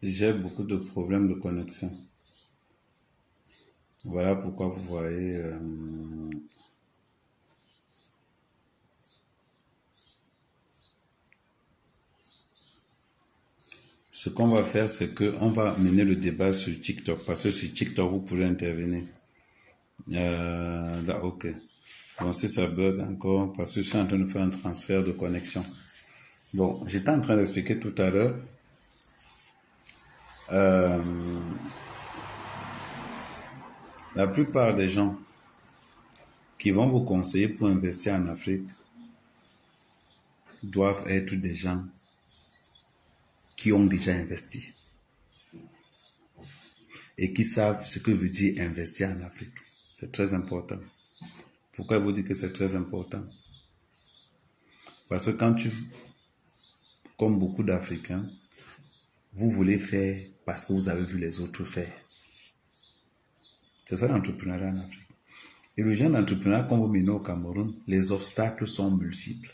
J'ai beaucoup de problèmes de connexion. Voilà pourquoi vous voyez... ce qu'on va faire, c'est qu'on va mener le débat sur TikTok. Parce que sur TikTok, vous pouvez intervenir. Là, ok. Bon, si ça bug encore, parce que je suis en train de faire un transfert de connexion. Bon, j'étais en train d'expliquer tout à l'heure. Euh, la plupart des gens qui vont vous conseiller pour investir en Afrique doivent être des gens qui ont déjà investi et qui savent ce que veut dire investir en Afrique. C'est très important. Pourquoi je vous dis que c'est très important? Parce que quand comme beaucoup d'Africains, vous voulez faire parce que vous avez vu les autres faire. C'est ça l'entrepreneuriat en Afrique. Et le genre d'entrepreneuriat qu'on vous mène au Cameroun, les obstacles sont multiples.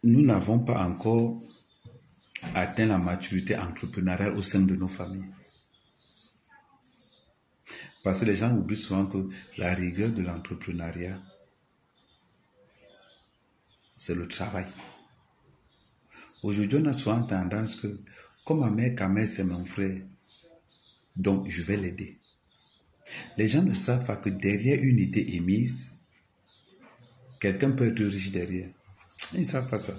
Nous n'avons pas encore atteint la maturité entrepreneuriale au sein de nos familles. Parce que les gens oublient souvent que la rigueur de l'entrepreneuriat, c'est le travail. Aujourd'hui, on a souvent tendance que, comme ma mère Kamel, c'est mon frère, donc je vais l'aider. Les gens ne savent pas que derrière une idée émise, quelqu'un peut être riche derrière. Ils ne savent pas ça.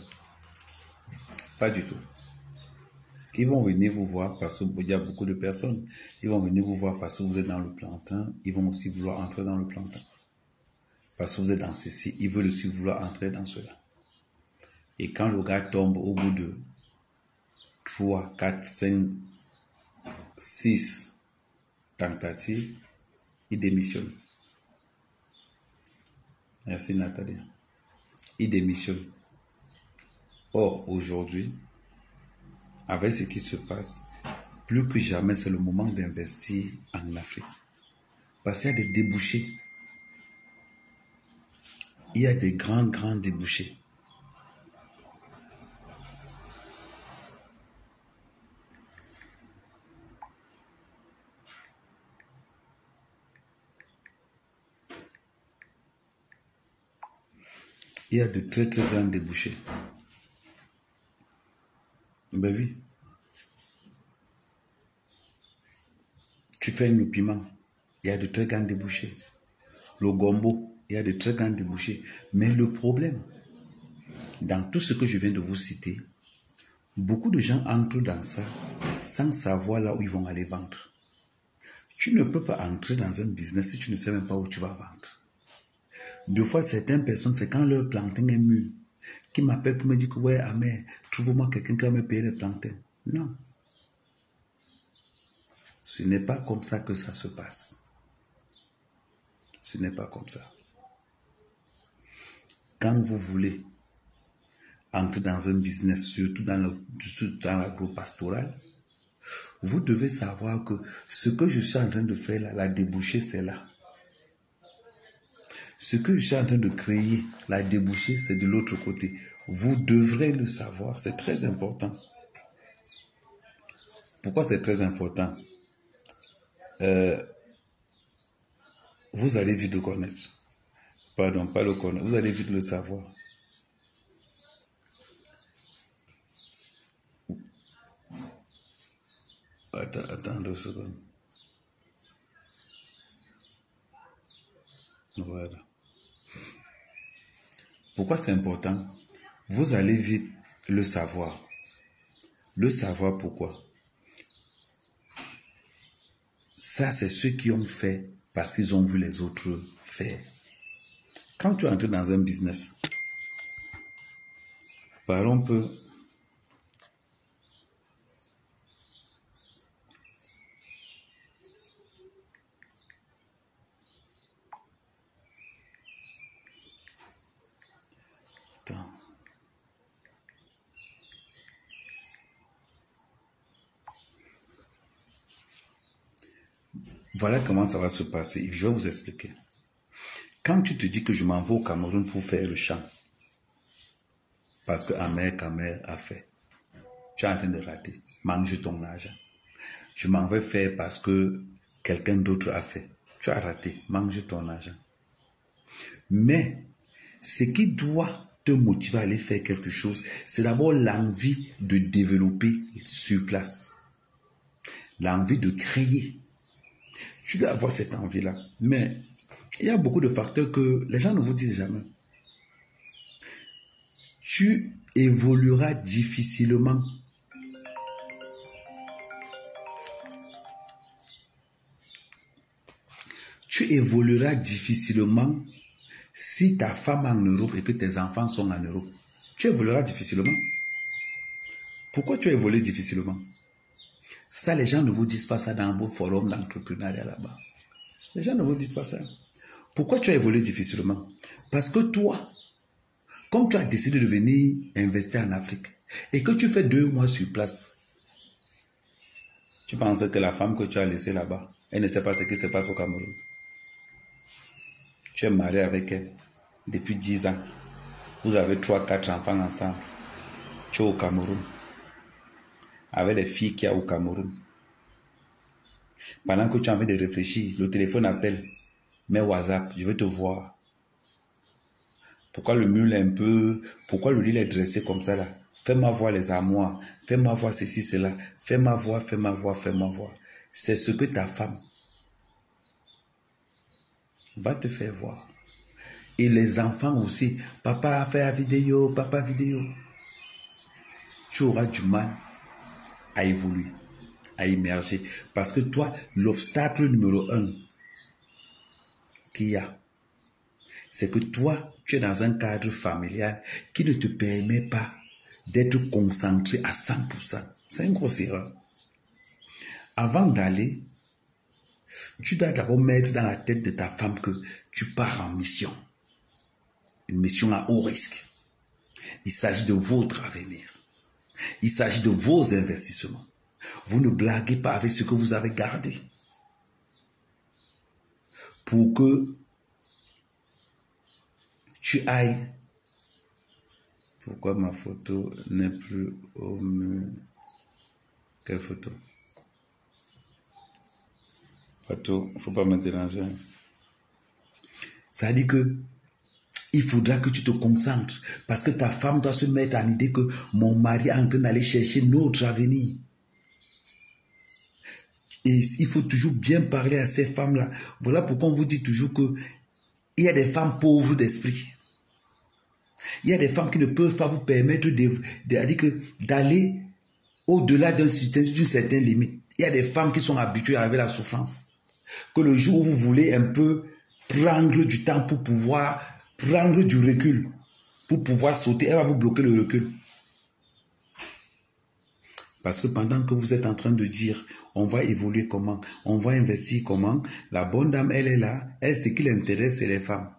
Pas du tout. Ils vont venir vous voir parce qu'il y a beaucoup de personnes. Ils vont venir vous voir parce que vous êtes dans le plantain. Ils vont aussi vouloir entrer dans le plantain. Parce que vous êtes dans ceci, ils veulent aussi vouloir entrer dans cela. Et quand le gars tombe au bout de 3, 4, 5, 6 tentatives, il démissionne. Merci Nathalie. Il démissionne. Or, aujourd'hui, avec ce qui se passe, plus que jamais, c'est le moment d'investir en Afrique. Parce qu'il y a des débouchés. Il y a des grands débouchés. Il y a de très grands débouchés. Ben oui. Tu fais le piment, il y a de très grands débouchés. Le gombo, il y a de très grands débouchés. Mais le problème, dans tout ce que je viens de vous citer, beaucoup de gens entrent dans ça sans savoir là où ils vont aller vendre. Tu ne peux pas entrer dans un business si tu ne sais même pas où tu vas vendre. Deux fois, certaines personnes, c'est quand leur plantain est mûr, qui m'appellent pour me dire que ouais, Amé, trouve-moi quelqu'un qui va me payer les plantains. Non. Ce n'est pas comme ça que ça se passe. Ce n'est pas comme ça. Quand vous voulez entrer dans un business, surtout dans l'agro-pastoral, vous devez savoir que ce que je suis en train de faire là, la débouchée, c'est là. Ce que je suis en train de créer, la débouchée, c'est de l'autre côté. Vous devrez le savoir, c'est très important. Pourquoi c'est très important? Vous allez vite le connaître. Pardon, pas le connaître. Vous allez vite le savoir. Attends 2 secondes. Voilà. Pourquoi c'est important? Vous allez vite le savoir. Le savoir pourquoi? Ça, c'est ceux qui ont fait parce qu'ils ont vu les autres faire. Quand tu entres dans un business, parlons un peu. Attends. Voilà comment ça va se passer. Je vais vous expliquer. Quand tu te dis que je m'en vais au Cameroun pour faire le champ, parce que Ahmed Kamer a fait, Tu es en train de rater. Mange ton argent. Je m'en vais faire parce que quelqu'un d'autre a fait. Tu as raté. Mange ton argent. Mais ce qui doit te motiver à aller faire quelque chose, c'est d'abord l'envie de développer sur place. L'envie de créer. Tu dois avoir cette envie-là. Mais il y a beaucoup de facteurs que les gens ne vous disent jamais. Tu évolueras difficilement. Tu évolueras difficilement si ta femme est en Europe et que tes enfants sont en Europe. Tu évolueras difficilement. Pourquoi tu évolues difficilement? Ça, les gens ne vous disent pas ça dans vos forums d'entrepreneuriat là-bas. Les gens ne vous disent pas ça. Pourquoi tu as évolué difficilement? Parce que toi, comme tu as décidé de venir investir en Afrique et que tu fais 2 mois sur place, tu penses que la femme que tu as laissée là-bas, elle ne sait pas ce qui se passe au Cameroun. Tu es marié avec elle depuis 10 ans. Vous avez 3-4 enfants ensemble. Tu es au Cameroun. Avec les filles qu'il y a au Cameroun. Pendant que tu as envie de réfléchir, le téléphone appelle. Mets WhatsApp, je veux te voir. Pourquoi le mur est un peu... Pourquoi le lit est dressé comme ça là? Fais-moi voir les armoires. Fais-moi voir ceci, cela. Fais-moi voir, fais-moi voir, fais-moi voir. C'est ce que ta femme va te faire voir. Et les enfants aussi. Papa fait la vidéo, papa vidéo. Tu auras du mal à évoluer, à émerger. Parce que toi, l'obstacle numéro 1 qu'il y a, c'est que toi, tu es dans un cadre familial qui ne te permet pas d'être concentré à 100%. C'est une grosse erreur. Avant d'aller, tu dois d'abord mettre dans la tête de ta femme que tu pars en mission. Une mission à haut risque. Il s'agit de votre avenir. Il s'agit de vos investissements. Vous ne blaguez pas avec ce que vous avez gardé. Pour que tu ailles. Pourquoi ma photo n'est plus au mur? Quelle photo? Photo, il ne faut pas me déranger. Ça dit que il faudra que tu te concentres parce que ta femme doit se mettre en idée que mon mari est en train d'aller chercher notre avenir. Et il faut toujours bien parler à ces femmes-là. Voilà pourquoi on vous dit toujours que il y a des femmes pauvres d'esprit. Il y a des femmes qui ne peuvent pas vous permettre d'aller au-delà d'une certaine limite. Il y a des femmes qui sont habituées avec la souffrance. Que le jour où vous voulez un peu prendre du temps pour pouvoir prendre du recul, pour pouvoir sauter, elle va vous bloquer le recul. Parce que pendant que vous êtes en train de dire, on va évoluer comment, on va investir comment, la bonne dame, elle est là, elle, ce qui l'intéresse, c'est les femmes.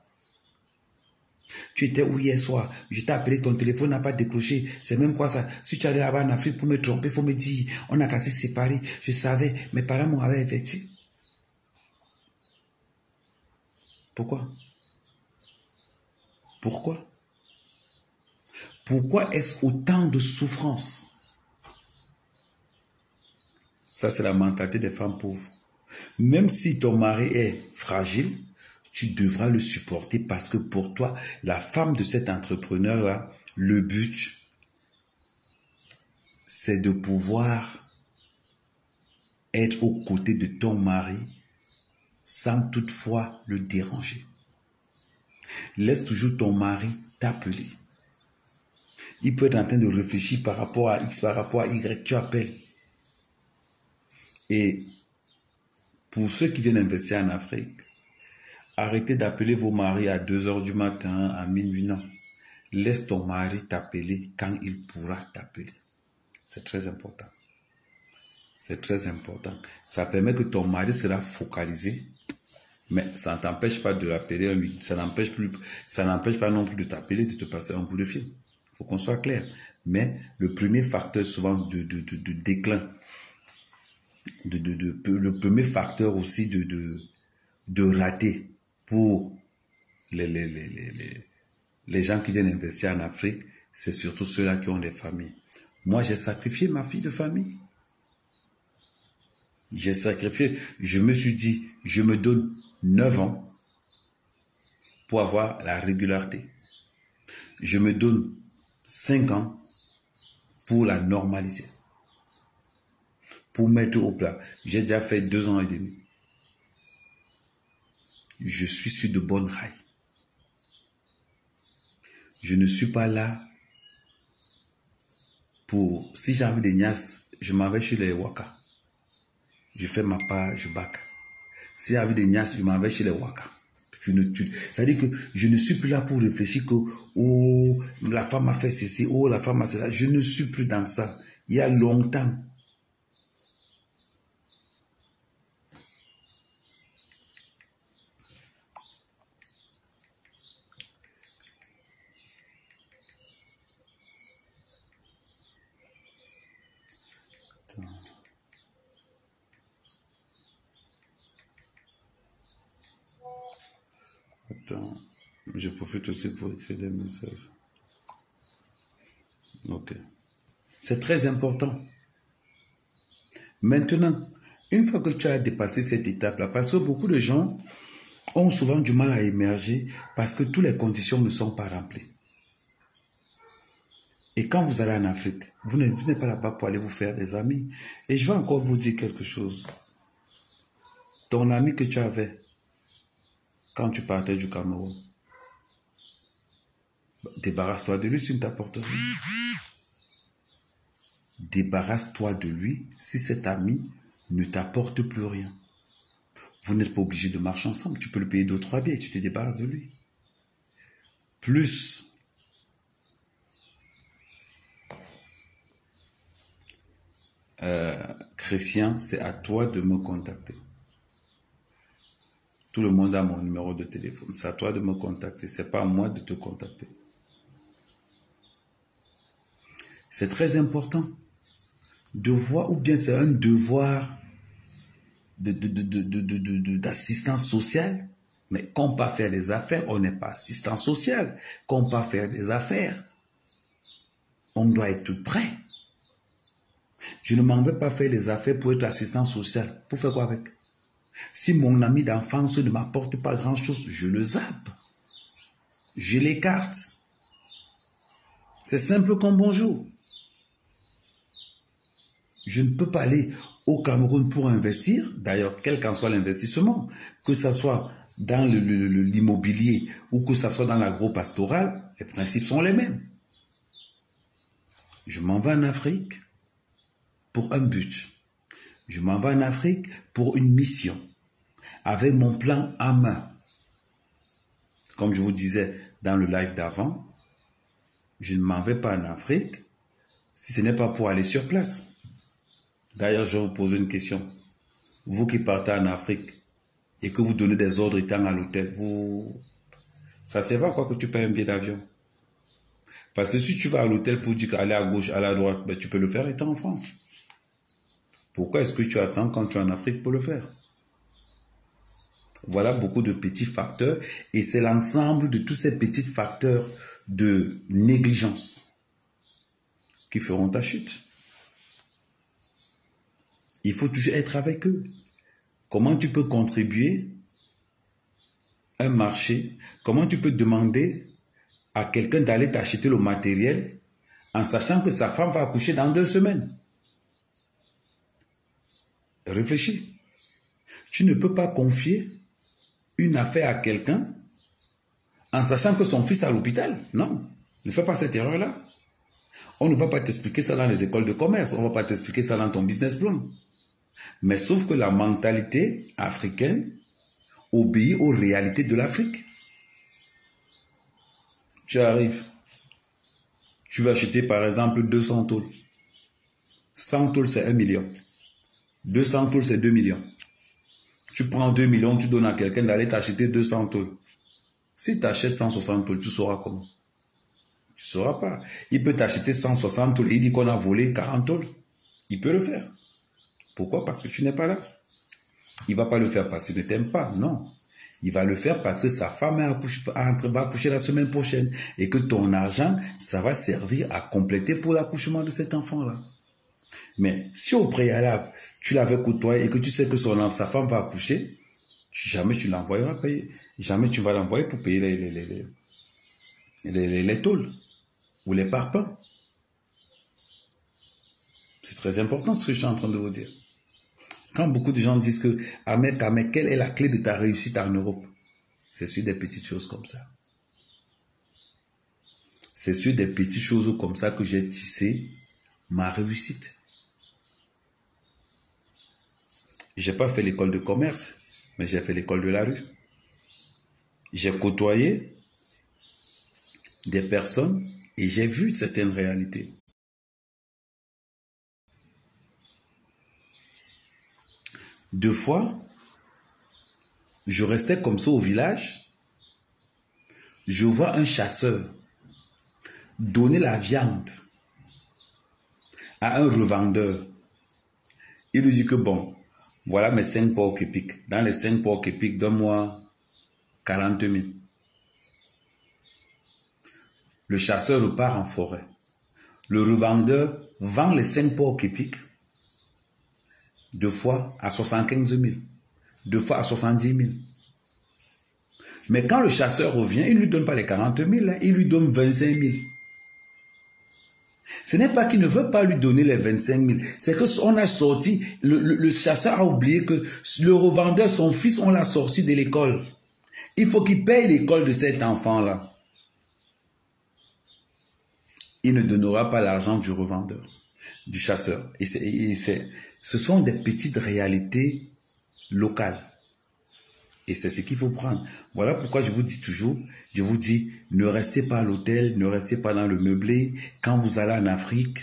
Tu étais où hier soir? Je t'ai appelé, ton téléphone n'a pas décroché. C'est même quoi ça? Si tu allais là-bas en Afrique pour me tromper, il faut me dire, on a qu'à se séparer. Je savais, mes parents m'ont averti. Pourquoi? Pourquoi? Pourquoi est-ce autant de souffrance? Ça, c'est la mentalité des femmes pauvres. Même si ton mari est fragile, tu devras le supporter parce que pour toi, la femme de cet entrepreneur-là, le but, c'est de pouvoir être aux côtés de ton mari sans toutefois le déranger. Laisse toujours ton mari t'appeler. Il peut être en train de réfléchir par rapport à X, par rapport à Y, tu appelles. Et pour ceux qui viennent investir en Afrique, arrêtez d'appeler vos maris à 2 heures du matin, à minuit, non. Laisse ton mari t'appeler quand il pourra t'appeler. C'est très important. C'est très important. Ça permet que ton mari sera focalisé, mais ça ne t'empêche pas de l'appeler. Ça n'empêche pas non plus de t'appeler, de te passer un coup de fil. Il faut qu'on soit clair. Mais le premier facteur souvent de déclin, le premier facteur aussi de rater pour les gens qui viennent investir en Afrique, c'est surtout ceux-là qui ont des familles. Moi, j'ai sacrifié ma fille de famille. J'ai sacrifié. Je me suis dit, je me donne 9 ans pour avoir la régularité. Je me donne 5 ans pour la normaliser. Pour mettre au plat. J'ai déjà fait 2 ans et demi. Je suis sur de bonnes rails. Je ne suis pas là pour... Si j'ai envie de niasse, je m'en vais chez les Waka. Je fais ma part, je bac. Si j'ai envie de niasse, je m'en vais chez les Waka. C'est-à-dire que je ne suis plus là pour réfléchir que oh, la femme a fait ceci, oh, la femme a cela. Je ne suis plus dans ça. Il y a longtemps. Attends, je profite aussi pour écrire des messages. Ok. C'est très important. Maintenant, une fois que tu as dépassé cette étape-là, parce que beaucoup de gens ont souvent du mal à émerger parce que toutes les conditions ne sont pas remplies. Et quand vous allez en Afrique, vous n'êtes pas là-bas pour aller vous faire des amis. Et je vais encore vous dire quelque chose. Ton ami que tu avais quand tu partais du Cameroun, débarrasse-toi de lui si ne t'apporte rien. Débarrasse-toi de lui si cet ami ne t'apporte plus rien. Vous n'êtes pas obligé de marcher ensemble. Tu peux le payer 2-3 billets et tu te débarrasses de lui. Plus, Christian, c'est à toi de me contacter. Tout le monde a mon numéro de téléphone. C'est à toi de me contacter. C'est pas à moi de te contacter. C'est très important de voir, ou bien c'est un devoir d'assistance sociale. Mais quand on part faire des affaires, on n'est pas assistant social. Quand on part faire des affaires, on doit être prêt. Je ne m'en vais pas faire des affaires pour être assistant social. Pour faire quoi avec? Si mon ami d'enfance ne m'apporte pas grand-chose, je le zappe. Je l'écarte. C'est simple comme bonjour. Je ne peux pas aller au Cameroun pour investir, d'ailleurs, quel qu'en soit l'investissement, que ce soit dans l'immobilier ou que ce soit dans l'agro-pastoral, les principes sont les mêmes. Je m'en vais en Afrique pour un but. Je m'en vais en Afrique pour une mission, avec mon plan en main. Comme je vous disais dans le live d'avant, je ne m'en vais pas en Afrique si ce n'est pas pour aller sur place. D'ailleurs, je vais vous poser une question. Vous qui partez en Afrique et que vous donnez des ordres étant à l'hôtel, ça sert à quoi que tu payes un billet d'avion? Parce que si tu vas à l'hôtel pour dire qu'aller à gauche, aller à droite, ben, tu peux le faire étant en France. Pourquoi est-ce que tu attends quand tu es en Afrique pour le faire? Voilà beaucoup de petits facteurs et c'est l'ensemble de tous ces petits facteurs de négligence qui feront ta chute. Il faut toujours être avec eux. Comment tu peux contribuer à un marché? Comment tu peux demander à quelqu'un d'aller t'acheter le matériel en sachant que sa femme va accoucher dans 2 semaines? Réfléchis. Tu ne peux pas confier une affaire à quelqu'un en sachant que son fils est à l'hôpital. Non, ne fais pas cette erreur-là. On ne va pas t'expliquer ça dans les écoles de commerce. On ne va pas t'expliquer ça dans ton business plan. Mais sauf que la mentalité africaine obéit aux réalités de l'Afrique. Tu arrives, tu vas acheter par exemple 200 tôles. 100 tôles, c'est 1 million. 200 tôles, c'est 2 millions. Tu prends 2 millions, tu donnes à quelqu'un d'aller t'acheter 200 tôles. Si tu achètes 160 tôles, tu sauras comment? Tu ne sauras pas. Il peut t'acheter 160 tôles et il dit qu'on a volé 40 tôles. Il peut le faire. Pourquoi? Parce que tu n'es pas là. Il ne va pas le faire parce qu'il ne t'aime pas. Non. Il va le faire parce que sa femme va accoucher la semaine prochaine et que ton argent, ça va servir à compléter pour l'accouchement de cet enfant-là. Mais si au préalable, tu l'avais côtoyé et que tu sais que sa femme va accoucher, jamais tu l'envoyeras payer. Jamais tu vas l'envoyer pour payer les tôles ou les parpaings. C'est très important ce que je suis en train de vous dire. Quand beaucoup de gens disent que Ahmed, quelle est la clé de ta réussite en Europe? C'est sur des petites choses comme ça. C'est sur des petites choses comme ça que j'ai tissé ma réussite. J'ai pas fait l'école de commerce, mais j'ai fait l'école de la rue. J'ai côtoyé des personnes et j'ai vu certaines réalités. Deux fois, je restais comme ça au village. Je vois un chasseur donner la viande à un revendeur. Il lui dit que bon, voilà mes 5 porcs épics. Dans les 5 porcs épics, donne-moi 40 000. Le chasseur repart en forêt. Le revendeur vend les 5 porcs épics 2 fois à 75 000, 2 fois à 70 000. Mais quand le chasseur revient, il ne lui donne pas les 40 000, il lui donne 25 000. Ce n'est pas qu'il ne veut pas lui donner les 25 000, c'est qu'on a sorti, le chasseur a oublié que le revendeur, son fils, on l'a sorti de l'école. Il faut qu'il paye l'école de cet enfant-là. Il ne donnera pas l'argent du revendeur, du chasseur. Ce sont des petites réalités locales. Et c'est ce qu'il faut prendre. Voilà pourquoi je vous dis toujours, je vous dis, ne restez pas à l'hôtel, ne restez pas dans le meublé. Quand vous allez en Afrique,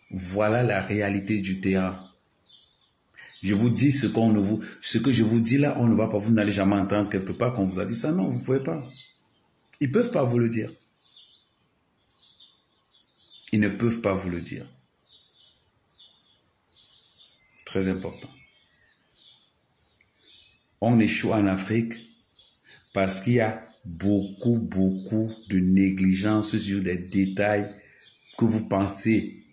voilà la réalité du terrain. Je vous dis ce que je vous dis là, on ne va pas, vous n'allez jamais entendre quelque part qu'on vous a dit ça. Non, vous ne pouvez pas. Ils ne peuvent pas vous le dire. Ils ne peuvent pas vous le dire. Très important. On échoue en Afrique parce qu'il y a beaucoup de négligence sur des détails que vous pensez,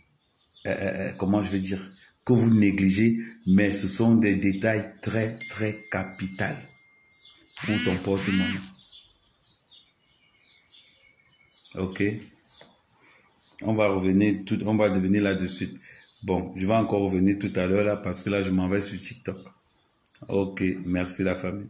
comment je vais dire, que vous négligez, mais ce sont des détails très capitaux pour ton porte-monnaie. Ok? On va devenir là-dessus. Bon, je vais encore revenir tout à l'heure là parce que là, je m'en vais sur TikTok. Ok, merci la famille.